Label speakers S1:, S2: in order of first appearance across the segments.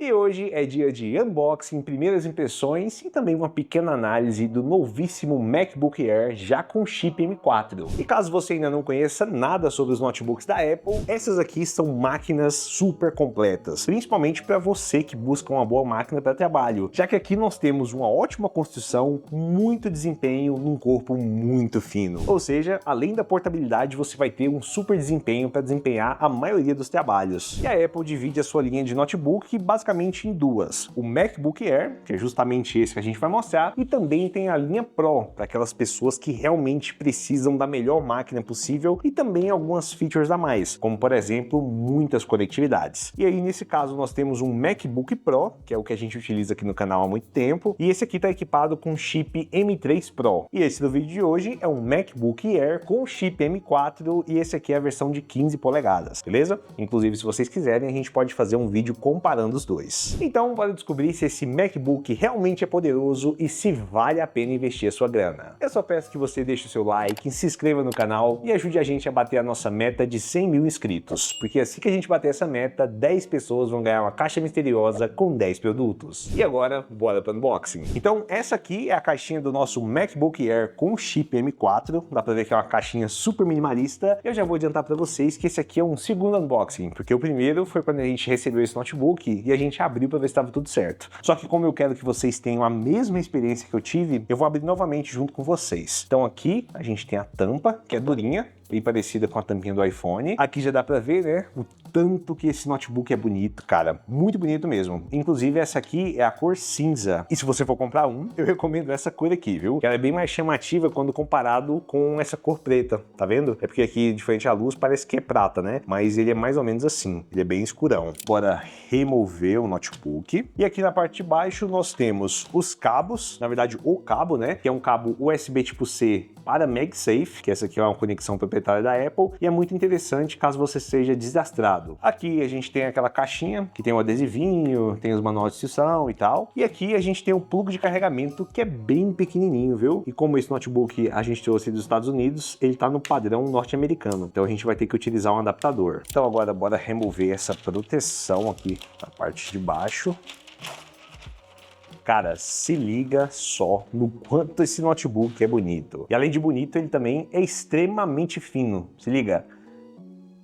S1: E hoje é dia de unboxing, primeiras impressões e também uma pequena análise do novíssimo MacBook Air já com chip M4. E caso você ainda não conheça nada sobre os notebooks da Apple, essas aqui são máquinas super completas, principalmente para você que busca uma boa máquina para trabalho, já que aqui nós temos uma ótima construção, muito desempenho num corpo muito fino. Ou seja, além da portabilidade, você vai ter um super desempenho para desempenhar a maioria dos trabalhos. E a Apple divide a sua linha de notebook basicamente em duas: o MacBook Air, que é justamente esse que a gente vai mostrar, e também tem a linha Pro, para aquelas pessoas que realmente precisam da melhor máquina possível e também algumas features a mais, como por exemplo, muitas conectividades. E aí nesse caso nós temos um MacBook Pro, que é o que a gente utiliza aqui no canal há muito tempo, e esse aqui está equipado com chip M3 Pro. E esse do vídeo de hoje é um MacBook Air com chip M4 e esse aqui é a versão de 15 polegadas, beleza? Inclusive, se vocês quiserem, a gente pode fazer um vídeo comparando os dois. Então, bora descobrir se esse MacBook realmente é poderoso e se vale a pena investir a sua grana. Eu só peço que você deixe o seu like, se inscreva no canal e ajude a gente a bater a nossa meta de 100 mil inscritos, porque assim que a gente bater essa meta, 10 pessoas vão ganhar uma caixa misteriosa com 10 produtos. E agora, bora para o unboxing. Então, essa aqui é a caixinha do nosso MacBook Air com chip M4, dá pra ver que é uma caixinha super minimalista. Eu já vou adiantar pra vocês que esse aqui é um segundo unboxing, porque o primeiro foi quando a gente recebeu esse notebook e a gente abriu pra ver se estava tudo certo. Só que como eu quero que vocês tenham a mesma experiência que eu tive, eu vou abrir novamente junto com vocês. Então aqui a gente tem a tampa, que é durinha, bem parecida com a tampinha do iPhone. Aqui já dá pra ver, né, o tanto que esse notebook é bonito, cara. Muito bonito mesmo. Inclusive, essa aqui é a cor cinza. E se você for comprar um, eu recomendo essa cor aqui, viu? Que ela é bem mais chamativa quando comparado com essa cor preta, tá vendo? É porque aqui, de frente à luz, parece que é prata, né? Mas ele é mais ou menos assim. Ele é bem escurão. Bora remover o notebook. E aqui na parte de baixo, nós temos os cabos. Na verdade, o cabo, né? Que é um cabo USB tipo C para MagSafe, que essa aqui é uma conexão proprietária da Apple, e é muito interessante caso você seja desastrado. Aqui a gente tem aquela caixinha que tem um adesivinho, tem os manuais de instrução e tal, e aqui a gente tem um plug de carregamento que é bem pequenininho, viu? E como esse notebook a gente trouxe dos Estados Unidos, ele tá no padrão norte-americano, então a gente vai ter que utilizar um adaptador. Então agora bora remover essa proteção aqui na parte de baixo. Cara, se liga só no quanto esse notebook é bonito. E além de bonito, ele também é extremamente fino. Se liga.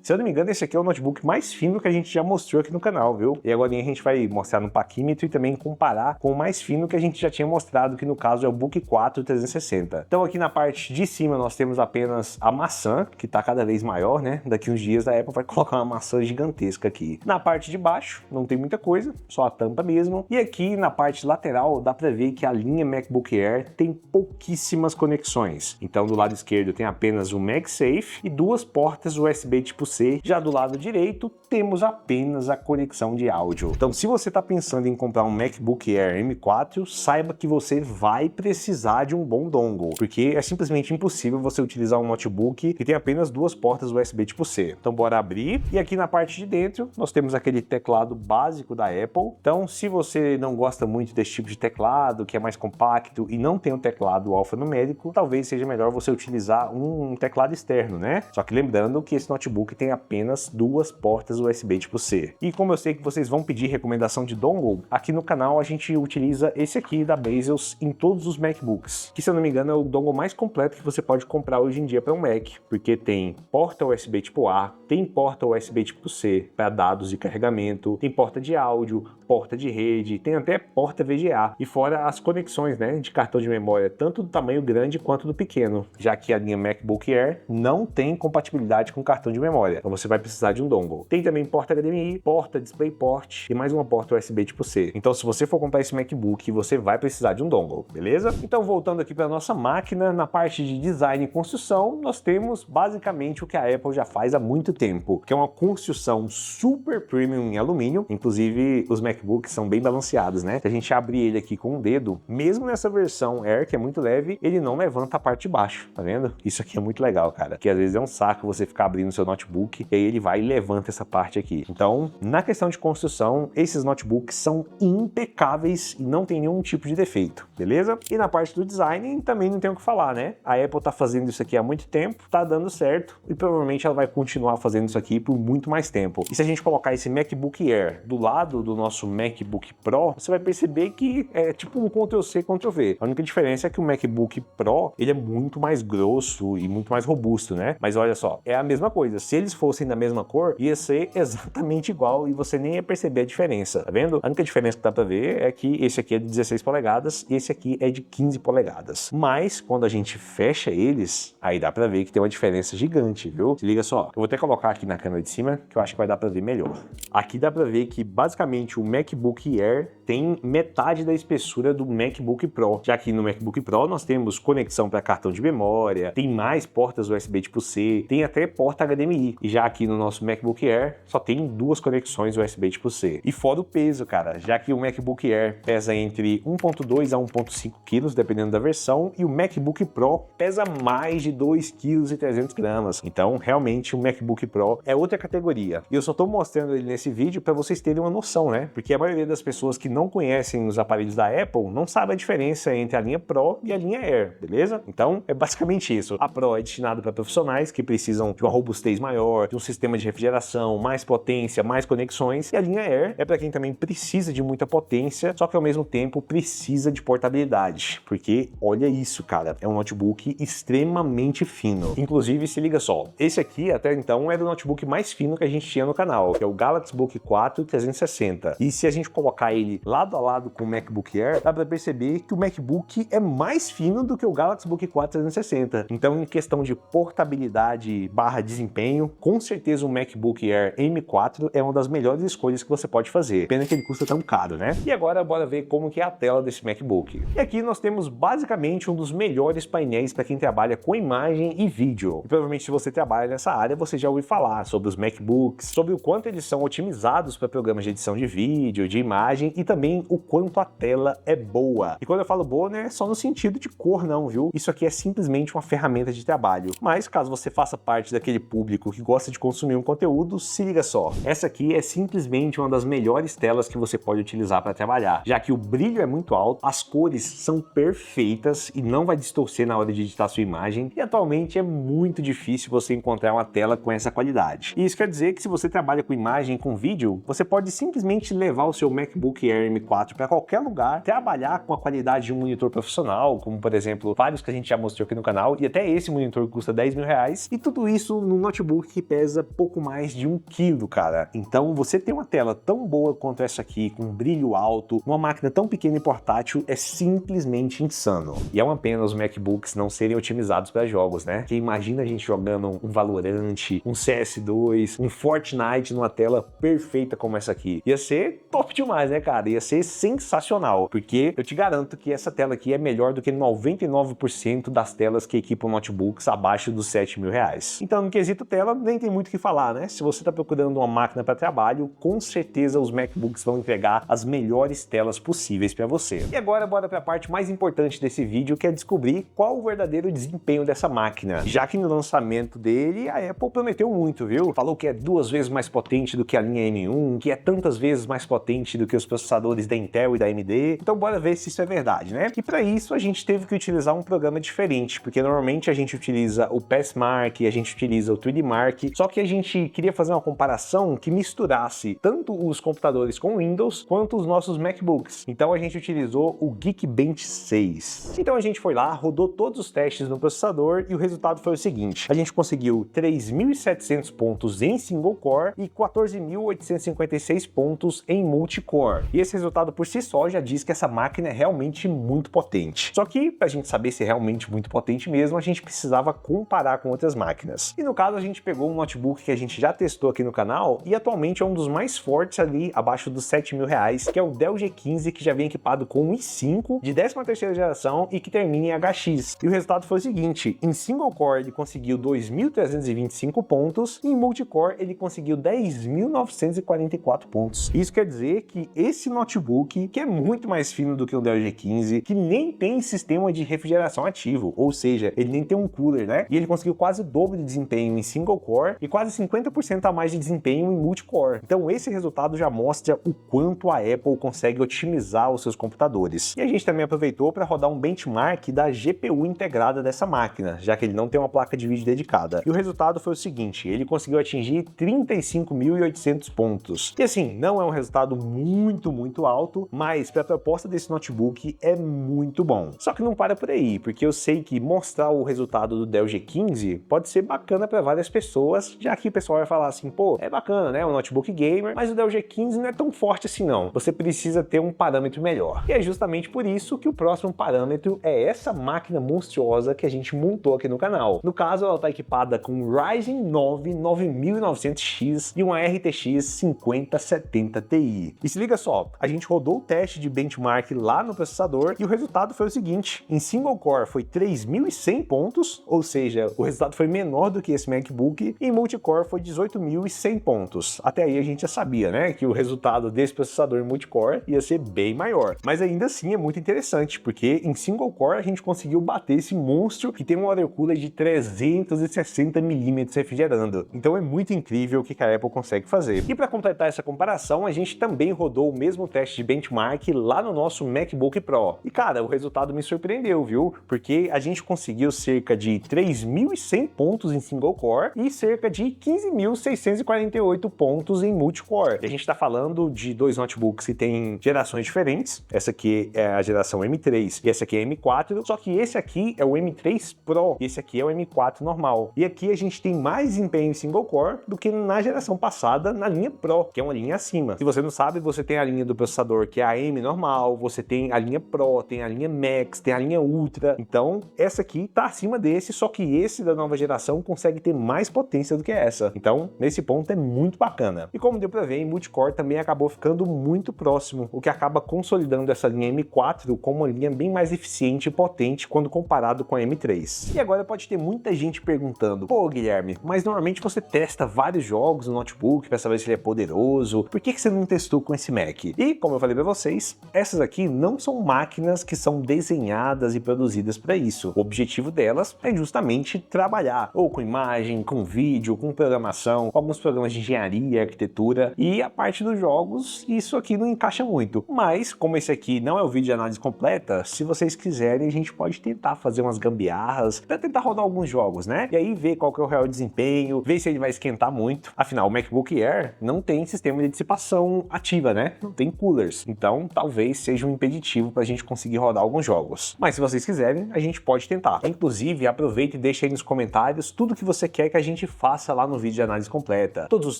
S1: Se eu não me engano, esse aqui é o notebook mais fino que a gente já mostrou aqui no canal, viu? E agora a gente vai mostrar no paquímetro e também comparar com o mais fino que a gente já tinha mostrado, que no caso é o Book 4 360. Então aqui na parte de cima nós temos apenas a maçã, que tá cada vez maior, né? Daqui uns dias a Apple vai colocar uma maçã gigantesca aqui. Na parte de baixo não tem muita coisa, só a tampa mesmo. E aqui na parte lateral dá pra ver que a linha MacBook Air tem pouquíssimas conexões. Então do lado esquerdo tem apenas o MagSafe e duas portas USB tipo C. Já do lado direito temos apenas a conexão de áudio. Então se você está pensando em comprar um MacBook Air M4, saiba que você vai precisar de um bom dongle, porque é simplesmente impossível você utilizar um notebook que tem apenas duas portas USB tipo C. Então bora abrir, e aqui na parte de dentro nós temos aquele teclado básico da Apple. Então se você não gosta muito desse tipo de teclado, que é mais compacto e não tem um teclado alfanumérico, talvez seja melhor você utilizar um teclado externo, né? Só que lembrando que esse notebook tem apenas duas portas USB tipo C. E como eu sei que vocês vão pedir recomendação de dongle, aqui no canal a gente utiliza esse aqui da Bezos em todos os MacBooks, que se eu não me engano é o dongle mais completo que você pode comprar hoje em dia para um Mac, porque tem porta USB tipo A, tem porta USB tipo C para dados e carregamento, tem porta de áudio, porta de rede, tem até porta VGA, e fora as conexões, né, de cartão de memória, tanto do tamanho grande quanto do pequeno, já que a linha MacBook Air não tem compatibilidade com cartão de memória. Então você vai precisar de um dongle. Tem também porta HDMI, porta DisplayPort e mais uma porta USB tipo C. Então se você for comprar esse MacBook, você vai precisar de um dongle, beleza? Então voltando aqui para nossa máquina, na parte de design e construção, nós temos basicamente o que a Apple já faz há muito tempo, que é uma construção super premium em alumínio. Inclusive os MacBooks são bem balanceados, né? Se a gente abrir ele aqui com um dedo, mesmo nessa versão Air, que é muito leve, ele não levanta a parte de baixo, tá vendo? Isso aqui é muito legal, cara, que às vezes é um saco você ficar abrindo seu notebook notebook, e aí ele vai e levanta essa parte aqui. Então, na questão de construção, esses notebooks são impecáveis e não tem nenhum tipo de defeito, beleza? E na parte do design, também não tem o que falar, né? A Apple tá fazendo isso aqui há muito tempo, tá dando certo, e provavelmente ela vai continuar fazendo isso aqui por muito mais tempo. E se a gente colocar esse MacBook Air do lado do nosso MacBook Pro, você vai perceber que é tipo um Ctrl+C, Ctrl+V. A única diferença é que o MacBook Pro, ele é muito mais grosso e muito mais robusto, né? Mas olha só, é a mesma coisa. Se eles fossem da mesma cor, ia ser exatamente igual e você nem ia perceber a diferença, tá vendo? A única diferença que dá pra ver é que esse aqui é de 16 polegadas e esse aqui é de 15 polegadas. Mas, quando a gente fecha eles, aí dá pra ver que tem uma diferença gigante, viu? Se liga só, eu vou até colocar aqui na câmera de cima, que eu acho que vai dar pra ver melhor. Aqui dá pra ver que, basicamente, o MacBook Air tem metade da espessura do MacBook Pro, já que no MacBook Pro nós temos conexão para cartão de memória, tem mais portas USB tipo C, tem até porta HDMI, e já aqui no nosso MacBook Air só tem 2 conexões USB tipo C. E fora o peso, cara, já que o MacBook Air pesa entre 1.2 a 1.5 kg, dependendo da versão, e o MacBook Pro pesa mais de 2,3 kg. Então, realmente, o MacBook Pro é outra categoria. E eu só tô mostrando ele nesse vídeo para vocês terem uma noção, né? Porque a maioria das pessoas que não conhecem os aparelhos da Apple não sabe a diferença entre a linha Pro e a linha Air, beleza? Então, é basicamente isso. A Pro é destinada para profissionais que precisam de uma robustez maior, de um sistema de refrigeração, mais potência, mais conexões, e a linha Air é para quem também precisa de muita potência, só que ao mesmo tempo precisa de portabilidade, porque olha isso, cara, é um notebook extremamente fino. Inclusive, se liga só, esse aqui até então era o notebook mais fino que a gente tinha no canal, que é o Galaxy Book 4 360. E se a gente colocar ele lado a lado com o MacBook Air, dá pra perceber que o MacBook é mais fino do que o Galaxy Book 4 360. Então, em questão de portabilidade / desempenho, com certeza o MacBook Air M4 é uma das melhores escolhas que você pode fazer. Pena que ele custa tão caro, né? E agora, bora ver como que é a tela desse MacBook. E aqui nós temos basicamente um dos melhores painéis para quem trabalha com imagem e vídeo. E provavelmente se você trabalha nessa área, você já ouviu falar sobre os MacBooks, sobre o quanto eles são otimizados para programas de edição de vídeo, de imagem e também o quanto a tela é boa. E quando eu falo boa, não é só no sentido de cor não, viu? Isso aqui é simplesmente uma ferramenta de trabalho. Mas caso você faça parte daquele público que gosta de consumir um conteúdo, se liga só. Essa aqui é simplesmente uma das melhores telas que você pode utilizar para trabalhar, já que o brilho é muito alto, as cores são perfeitas e não vai distorcer na hora de editar sua imagem, e atualmente é muito difícil você encontrar uma tela com essa qualidade. E isso quer dizer que se você trabalha com imagem e com vídeo, você pode simplesmente levar o seu MacBook Air M4 para qualquer lugar, trabalhar com a qualidade de um monitor profissional, como por exemplo, vários que a gente já mostrou aqui no canal, e até esse monitor custa 10 mil reais, e tudo isso num notebook que pesa pouco mais de 1 kg, cara. Então você ter uma tela tão boa quanto essa aqui, com brilho alto, uma máquina tão pequena e portátil, é simplesmente insano. E é uma pena os MacBooks não serem otimizados para jogos, né? Porque imagina a gente jogando um Valorant, um CS2, um Fortnite numa tela perfeita como essa aqui. Ia ser top demais, né, cara? Ia ser sensacional, porque eu te garanto que essa tela aqui é melhor do que 99% das telas que equipam notebooks abaixo dos 7 mil reais. Então, no quesito tela, nem tem muito o que falar, né? Se você está procurando uma máquina para trabalho, com certeza os MacBooks vão entregar as melhores telas possíveis para você. E agora, bora para a parte mais importante desse vídeo, que é descobrir qual o verdadeiro desempenho dessa máquina. Já que no lançamento dele, a Apple prometeu muito, viu? Falou que é 2 vezes mais potente do que a linha M1, que é tantas vezes mais potente do que os processadores da Intel e da AMD. Então bora ver se isso é verdade, né? E para isso a gente teve que utilizar um programa diferente, porque normalmente a gente utiliza o Passmark, a gente utiliza o 3D Mark, só que a gente queria fazer uma comparação que misturasse tanto os computadores com Windows quanto os nossos MacBooks. Então a gente utilizou o Geekbench 6. Então a gente foi lá, rodou todos os testes no processador e o resultado foi o seguinte: a gente conseguiu 3.700 pontos em single core e 14.856 pontos em multicore. E esse resultado por si só já diz que essa máquina é realmente muito potente. Só que pra gente saber se é realmente muito potente mesmo, a gente precisava comparar com outras máquinas. E no caso a gente pegou um notebook que a gente já testou aqui no canal e atualmente é um dos mais fortes ali abaixo dos 7 mil reais, que é o Dell G15, que já vem equipado com um i5 de 13ª geração e que termina em HX. E o resultado foi o seguinte: em single core ele conseguiu 2.325 pontos e em multicore ele conseguiu 10.944 pontos. Isso quer dizer que esse notebook que é muito mais fino do que o Dell G15, que nem tem sistema de refrigeração ativo, ou seja, ele nem tem um cooler, né? E ele conseguiu quase o dobro de desempenho em single core e quase 50% a mais de desempenho em multicore. Então esse resultado já mostra o quanto a Apple consegue otimizar os seus computadores. E a gente também aproveitou para rodar um benchmark da GPU integrada dessa máquina, já que ele não tem uma placa de vídeo dedicada. E o resultado foi o seguinte, ele conseguiu atingir 35.800 pontos. E assim, não é um resultado muito alto, mas para a proposta desse notebook é muito bom. Só que não para por aí, porque eu sei que mostrar o resultado do Dell G15 pode ser bacana para várias pessoas, já que o pessoal vai falar assim, pô, é bacana, né, um notebook gamer, mas o Dell G15 não é tão forte assim não. Você precisa ter um parâmetro melhor. E é justamente por isso que o próximo parâmetro é essa máquina monstruosa que a gente montou aqui no canal. No caso, ela está equipada com um Ryzen 9 9900X e uma RTX 5070 Ti. E se liga só, a gente rodou o teste de benchmark lá no processador e o resultado foi o seguinte, em single core foi 3.100 pontos, ou seja, o resultado foi menor do que esse MacBook, e em multicore foi 18.100 pontos. Até aí a gente já sabia, né, que o resultado desse processador multicore ia ser bem maior. Mas ainda assim é muito interessante, porque em single core a gente conseguiu bater esse monstro que tem um water cooler de 360 mm refrigerando. Então é muito incrível o que a Apple consegue fazer. E para completar essa comparação, a gente também rodou o mesmo teste de benchmark lá no nosso MacBook Pro. E cara, o resultado me surpreendeu, viu? Porque a gente conseguiu cerca de 3.100 pontos em single core e cerca de 15.648 pontos em multicore. E a gente está falando de dois notebooks que têm gerações diferentes. Essa aqui é a geração M3 e essa aqui é a M4, só que esse aqui é o M3 Pro e esse aqui é o M4 normal. E aqui a gente tem mais desempenho em single core do que na geração passada na linha Pro, que é uma linha acima. Se você não sabe, você tem a linha do processador que é a M normal, você tem a linha Pro, tem a linha Max, tem a linha Ultra. Então, essa aqui tá acima desse, só que esse da nova geração consegue ter mais potência do que essa. Então, nesse ponto é muito bacana. E como deu pra ver, em multicore também acabou ficando muito próximo, o que acaba consolidando essa linha M4 como uma linha bem mais eficiente e potente quando comparado com a M3. E agora pode ter muita gente perguntando, pô Guilherme, mas normalmente você testa vários jogos no notebook para saber se ele é poderoso, por que você não testou com esse Mac? E como eu falei para vocês, essas aqui não são máquinas que são desenhadas e produzidas para isso. O objetivo delas é justamente trabalhar ou com imagem, com vídeo, com programação, com alguns programas de engenharia, arquitetura, e a parte dos jogos, isso aqui não encaixa muito. Mas, como esse aqui não é o vídeo de análise completa, se vocês quiserem, a gente pode tentar fazer umas gambiarras para tentar rodar alguns jogos, né? E aí ver qual que é o real desempenho, ver se ele vai esquentar muito. Afinal, o MacBook Air não tem sistema de dissipação ativa, né? Não tem coolers. Então, talvez seja um impeditivo para a gente conseguir rodar alguns jogos. Mas se vocês quiserem, a gente pode tentar. Inclusive, aproveita e deixa aí nos comentários tudo que você quer que a gente faça lá no vídeo de análise completa. Todos os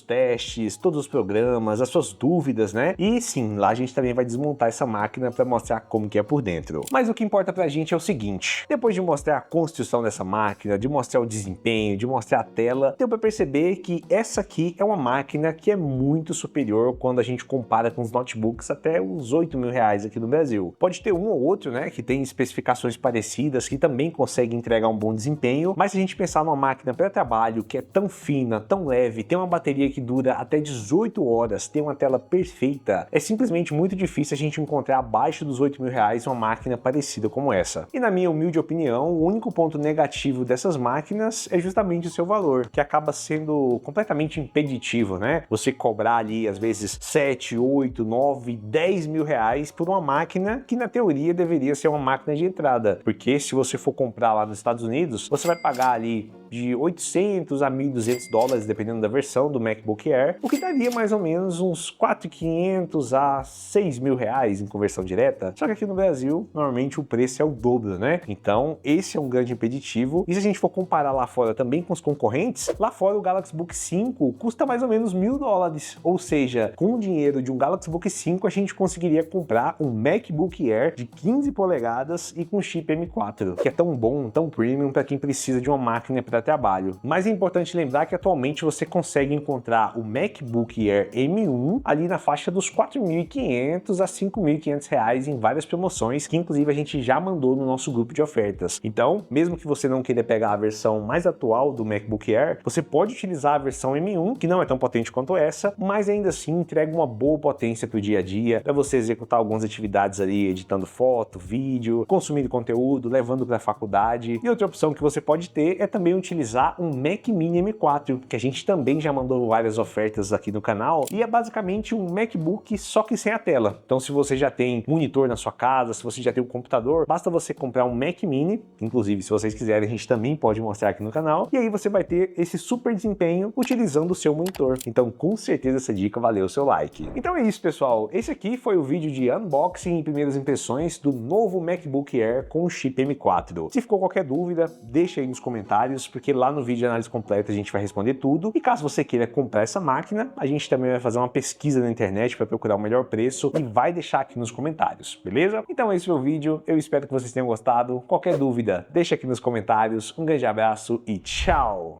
S1: testes, todos os programas, as suas dúvidas, né? E sim, lá a gente também vai desmontar essa máquina para mostrar como que é por dentro. Mas o que importa pra gente é o seguinte, depois de mostrar a construção dessa máquina, de mostrar o desempenho, de mostrar a tela, deu para perceber que essa aqui é uma máquina que é muito superior quando a gente compara com os notebooks até os R$8.000 aqui no Brasil. Pode ter um ou outro, né, que tem especificações parecidas, que também consegue entregar um bom desempenho, mas se a gente pensar numa máquina para trabalho que é tão fina, tão leve, tem uma bateria que dura até 18 horas, tem uma tela perfeita, é simplesmente muito difícil a gente encontrar abaixo dos R$8.000 uma máquina parecida como essa. E na minha humilde opinião, o único ponto negativo dessas máquinas é justamente o seu valor, que acaba sendo completamente impeditivo, né? Você cobrar ali, às vezes, 7, 8, 9, 10 mil reais por uma máquina que, na teoria, deveria ser uma máquina de entrada. Porque se você for comprar lá nos Estados Unidos, você vai pagar ali de 800 a 1.200 dólares, dependendo da versão do MacBook Air, o que daria mais ou menos uns 4.500 a 6.000 reais em conversão direta. Só que aqui no Brasil, normalmente o preço é o dobro, né? Então, esse é um grande impeditivo. E se a gente for comparar lá fora também com os concorrentes, lá fora o Galaxy Book 5 custa mais ou menos 1.000 dólares. Ou seja, com o dinheiro de um Galaxy Book 5, a gente conseguiria comprar um MacBook Air de 15 polegadas e com chip M4, que é tão bom, tão premium para quem precisa de uma máquina para dá trabalho. Mas é importante lembrar que atualmente você consegue encontrar o MacBook Air M1 ali na faixa dos R$ 4.500 a R$ 5.500 em várias promoções, que inclusive a gente já mandou no nosso grupo de ofertas. Então, mesmo que você não queira pegar a versão mais atual do MacBook Air, você pode utilizar a versão M1, que não é tão potente quanto essa, mas ainda assim entrega uma boa potência para o dia a dia, para você executar algumas atividades ali, editando foto, vídeo, consumindo conteúdo, levando para a faculdade. E outra opção que você pode ter é também utilizar um Mac Mini M4, que a gente também já mandou várias ofertas aqui no canal, e é basicamente um MacBook só que sem a tela. Então, se você já tem monitor na sua casa, se você já tem um computador, basta você comprar um Mac Mini, inclusive se vocês quiserem a gente também pode mostrar aqui no canal, e aí você vai ter esse super desempenho utilizando o seu monitor. Então, com certeza essa dica valeu o seu like. Então é isso, pessoal. Esse aqui foi o vídeo de unboxing e primeiras impressões do novo MacBook Air com o chip M4. Se ficou qualquer dúvida, deixa aí nos comentários, porque lá no vídeo de análise completa a gente vai responder tudo. E caso você queira comprar essa máquina, a gente também vai fazer uma pesquisa na internet para procurar o melhor preço e vai deixar aqui nos comentários, beleza? Então esse foi o vídeo, eu espero que vocês tenham gostado. Qualquer dúvida, deixa aqui nos comentários. Um grande abraço e tchau!